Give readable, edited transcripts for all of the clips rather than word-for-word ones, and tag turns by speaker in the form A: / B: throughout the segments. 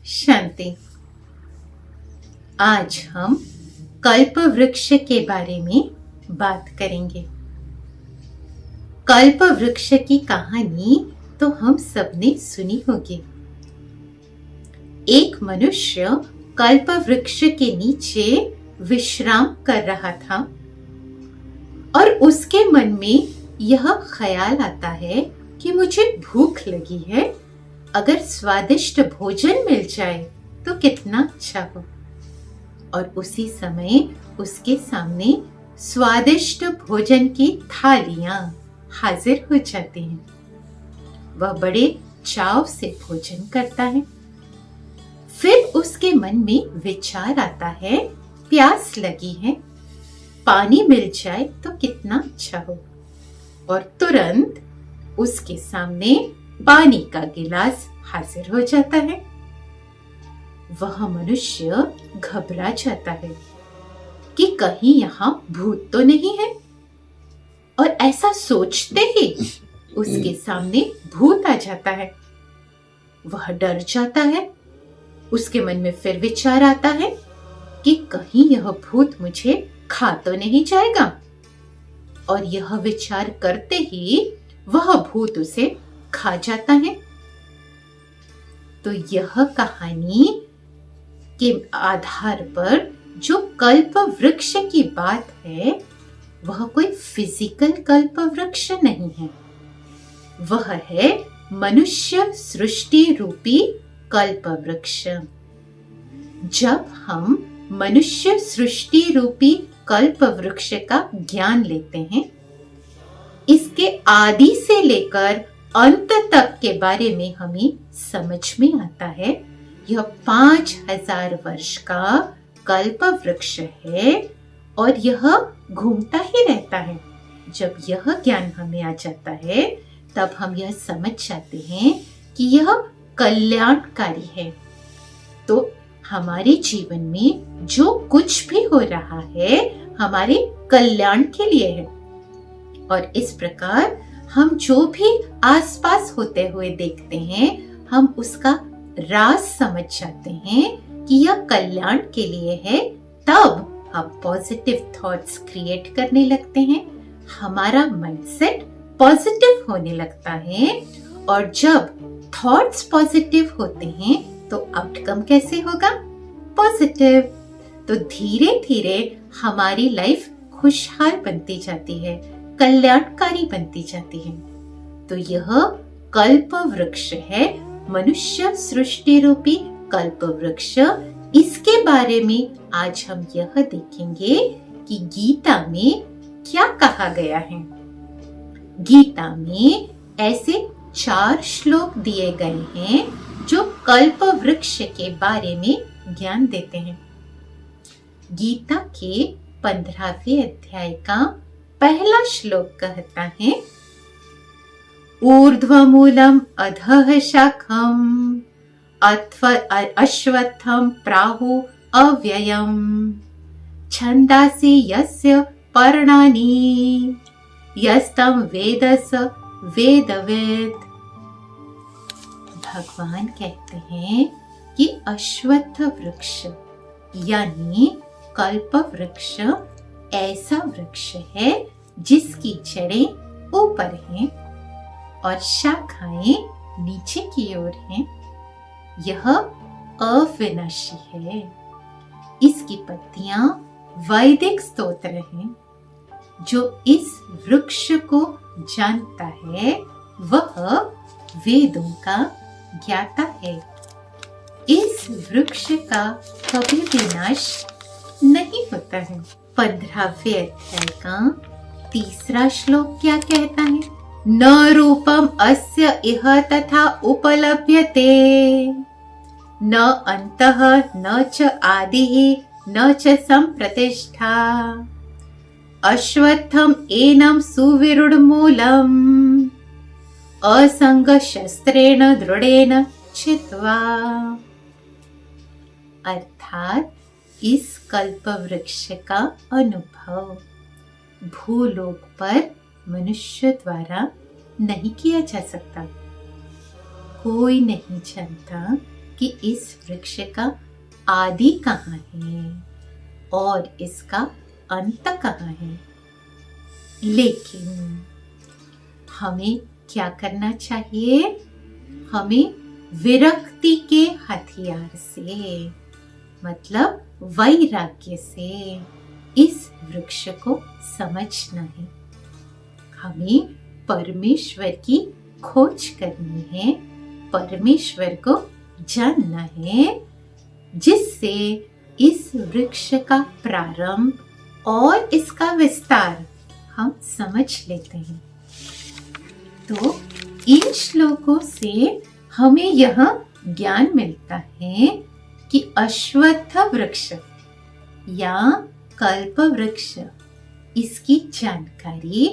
A: शांति। आज हम कल्प वृक्ष के बारे में बात करेंगे। कल्प वृक्ष की कहानी तो हम सबने सुनी होगी। एक मनुष्य कल्प वृक्ष के नीचे विश्राम कर रहा था और उसके मन में यह ख्याल आता है कि मुझे भूख लगी है, अगर स्वादिष्ट भोजन मिल जाए तो कितना अच्छा हो। और उसी समय उसके सामने स्वादिष्ट भोजन की थालियां हाजिर हो जाती हैं। वह बड़े चाव से भोजन करता है। फिर उसके मन में विचार आता है, प्यास लगी है, पानी मिल जाए तो कितना अच्छा हो। और तुरंत उसके सामने पानी का गिलास हाजिर हो जाता है। वह मनुष्य घबरा जाता है कि कहीं यहाँ भूत तो नहीं है, और ऐसा सोचते ही उसके सामने भूत आ जाता है। वह डर जाता है। उसके मन में फिर विचार आता है कि कहीं यह भूत मुझे खा तो नहीं जाएगा। और यह विचार करते ही वह भूत उसे खा जाता है। तो यह कहानी के आधार पर जो कल्प वृक्ष की बात है, वह कोई फिजिकल कल्प वृक्ष नहीं है। वह है मनुष्य सृष्टि रूपी कल्प वृक्ष। जब हम मनुष्य सृष्टि रूपी कल्प वृक्ष का ज्ञान लेते हैं, इसके आदि से लेकर अंत तक के बारे में हमें समझ में आता है। यह 5000 वर्ष का कल्प वृक्ष है और यह घूमता ही रहता है। जब यह ज्ञान हमें आ जाता है, तब हम यह समझ जाते हैं कि यह कल्याणकारी है। तो हमारे जीवन में जो कुछ भी हो रहा है, हमारे कल्याण के लिए है। और इस प्रकार हम जो भी आसपास होते हुए देखते हैं, हम उसका राज समझ जाते हैं कि यह कल्याण के लिए है। तब हम पॉजिटिव थॉट्स क्रिएट करने लगते हैं। हमारा माइंडसेट पॉजिटिव होने लगता है। और जब थॉट्स पॉजिटिव होते हैं तो आउटकम कैसे होगा? पॉजिटिव। तो धीरे धीरे हमारी लाइफ खुशहाल बनती जाती है, कल्याणकारी बनती जाती है। तो यह कल्प वृक्ष है, मनुष्य सृष्टि रूपी कल्प वृक्ष। इसके बारे में आज हम यह देखेंगे कि गीता में क्या कहा गया है। गीता में ऐसे 4 श्लोक दिए गए हैं जो कल्प वृक्ष के बारे में ज्ञान देते हैं। गीता के 15वें अध्याय का पहला श्लोक कहता है, ऊर्ध्वमूलम अधः शाखम अश्वत्थम प्राहु अव्ययम छंदासि यस्य पर्णानि यस्तम वेदस वेदवेद। भगवान कहते हैं कि अश्वत्थ वृक्ष यानी कल्प वृक्ष ऐसा वृक्ष है जिसकी जड़ें ऊपर हैं और शाखाएं नीचे की ओर हैं। यह अविनाशी है। इसकी पत्तियां वैदिक स्तोत्र हैं। जो इस वृक्ष को जानता है वह वेदों का ज्ञाता है। इस वृक्ष का कभी विनाश नहीं होता है। 15वें अध्याय का 3रा श्लोक क्या कहता है? न रूपम अस्य इह तथा उपलभ्यते न अंतः न च आदिः न च संप्रतिष्ठा अश्वत्थम एनं सुविरूढमूलम् असंग शस्त्रेण दृढ़ेन छित्त्वा। अर्थात इस कल्प वृक्ष का अनुभव भूलोक पर मनुष्य द्वारा नहीं किया जा सकता। कोई नहीं जानता कि इस वृक्ष का आदि कहाँ है और इसका अंत कहाँ है। लेकिन हमें क्या करना चाहिए? हमें विरक्ति के हथियार से, मतलब वैराग्य से इस वृक्ष को समझना है। हमें परमेश्वर की खोज करनी है, परमेश्वर को जानना है, जिससे इस वृक्ष का प्रारंभ और इसका विस्तार हम समझ लेते हैं। तो इन श्लोकों से हमें यह ज्ञान मिलता है कि अश्वत्थ वृक्ष या कल्प वृक्ष, इसकी जानकारी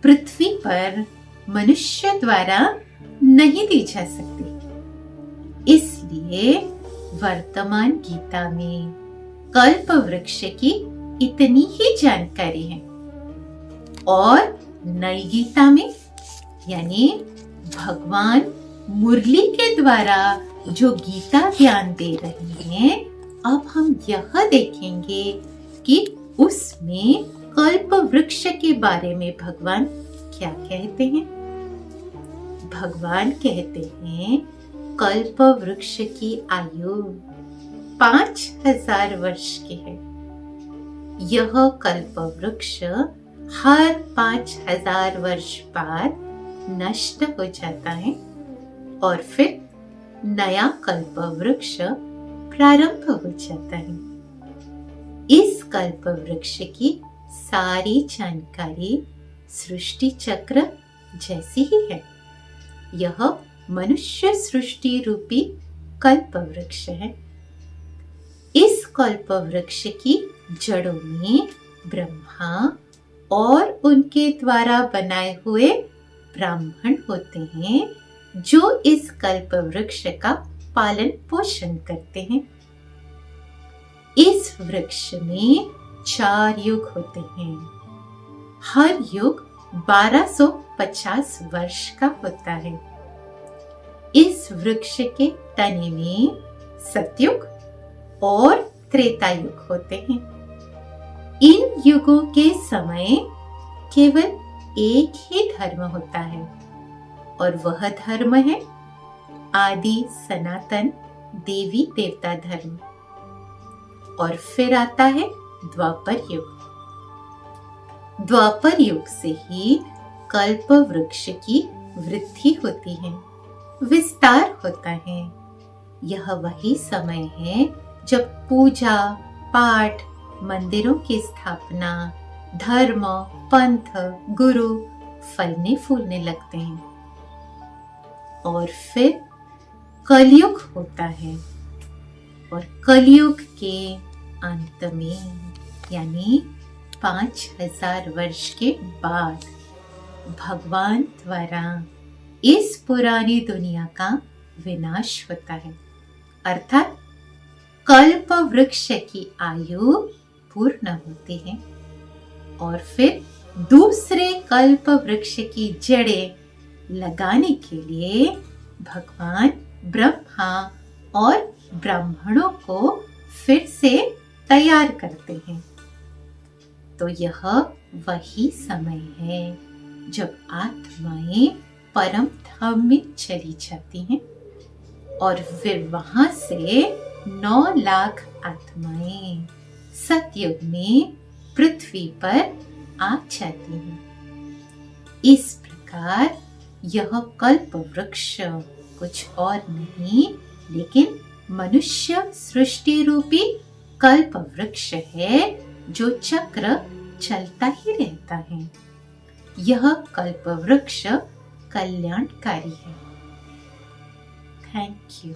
A: पृथ्वी पर मनुष्य द्वारा नहीं दी जा सकती। इसलिए वर्तमान गीता में कल्प वृक्ष की इतनी ही जानकारी है और नई गीता में, यानी भगवान मुरली के द्वारा जो गीता ज्ञान दे रहे हैं, अब हम यह देखेंगे कि उसमें कल्प वृक्ष के बारे में भगवान क्या कहते हैं। भगवान कहते हैं कल्प वृक्ष की आयु 5000 वर्ष की है। यह कल्प वृक्ष हर 5000 वर्ष बाद नष्ट हो जाता है और फिर नया कल्प वृक्ष प्रारंभ हो जाता है। इस कल्प वृक्ष की सारी जानकारी सृष्टि चक्र जैसी ही है। यह मनुष्य सृष्टि रूपी कल्प वृक्ष है। इस कल्प वृक्ष की जड़ों में ब्रह्मा और उनके द्वारा बनाए हुए ब्राह्मण होते हैं, जो इस कल्प वृक्ष का पालन पोषण करते हैं। इस वृक्ष में 4 युग होते हैं। हर युग 1250 वर्ष का होता है। इस वृक्ष के तने में सतयुग और त्रेता युग होते हैं। इन युगों के समय केवल एक ही धर्म होता है और वह धर्म है आदि सनातन देवी देवता धर्म। और फिर आता है द्वापर युग। द्वापर युग से ही कल्प वृक्ष की वृद्धि होती है, विस्तार होता है। यह वही समय है जब पूजा पाठ, मंदिरों की स्थापना, धर्म, पंथ, गुरु फलने फूलने लगते हैं। और फिर कलयुग होता है और कलयुग के अंत में, यानी 5000 वर्ष के बाद, भगवान द्वारा इस पुरानी दुनिया का विनाश होता है। अर्थात कल्प वृक्ष की आयु पूर्ण होती है और फिर दूसरे कल्प वृक्ष की जड़ें लगाने के लिए भगवान ब्रह्मा और ब्राह्मणों को फिर से तैयार करते हैं। तो यह वही समय है जब आत्माएं परम धाम में चली जाती हैं और फिर वहां से 9 लाख आत्माएं सतयुग में पृथ्वी पर आ जाती हैं। इस प्रकार यह कल्प वृक्ष कुछ और नहीं लेकिन मनुष्य सृष्टि रूपी कल्प वृक्ष है, जो चक्र चलता ही रहता है। यह कल्प वृक्ष कल्याणकारी है। Thank you.